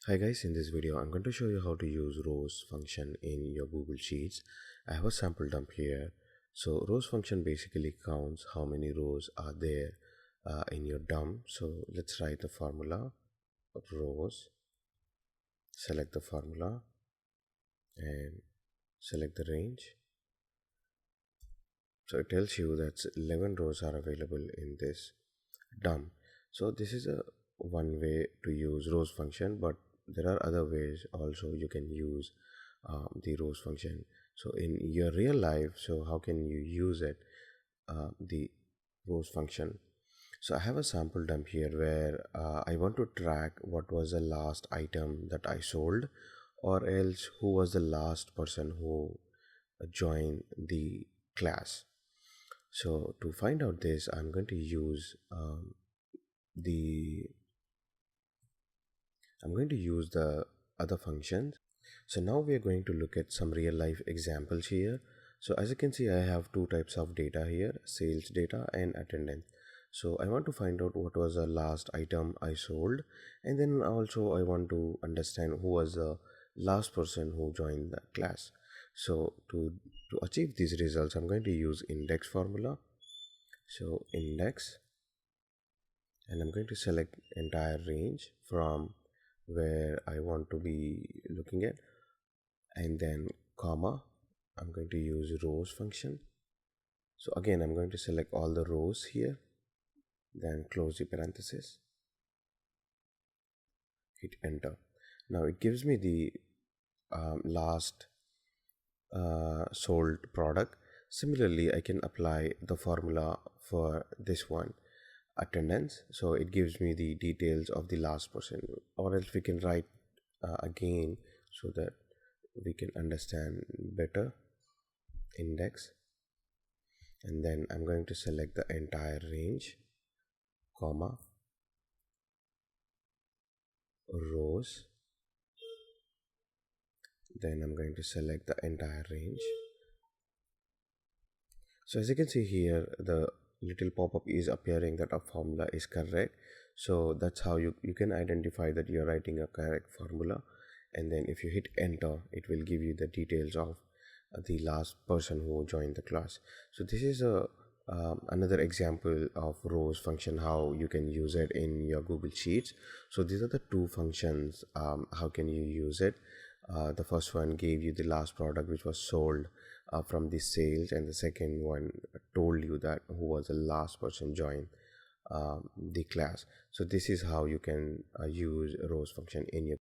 Hi guys, in this video I'm going to show you how to use rows function in your Google Sheets. I have a sample dump here. So rows function basically counts how many rows are there in your dump. So let's write the formula. Rows, select the formula and select the range. So it tells you that 11 rows are available in this dump. So this is a one way to use rows function, but there are other ways also you can use the rows function. So in your real life, so how can you use it, the rows function? So I have a sample dump here where I want to track what was the last item that I sold, or else who was the last person who joined the class. So to find out this, I'm going to use the the other functions. So now we are going to look at some real life examples here. So as you can see, I have two types of data here, sales data and attendance. So I want to find out what was the last item I sold, and then also I want to understand who was the last person who joined the class. So to achieve these results, I'm going to use index formula. So index, and I'm going to select entire range from where I want to be looking at, and then comma, I'm going to use rows function. So again, I'm going to select all the rows here, then close the parenthesis, hit enter. Now it gives me the last sold product. Similarly, I can apply the formula for this one, attendance. So it gives me the details of the last person, or else we can write again so that we can understand better. Index, and then I'm going to select the entire range, comma, rows, then I'm going to select the entire range. So as you can see here, the little pop-up is appearing that a formula is correct. So that's how you can identify that you're writing a correct formula. And then if you hit enter, it will give you the details of the last person who joined the class. So this is a another example of rows function, how you can use it in your Google Sheets. So these are the two functions. How can you use it? The first one gave you the last product which was sold from the sales, and the second one told you that who was the last person joined the class. So this is how you can use rows function in your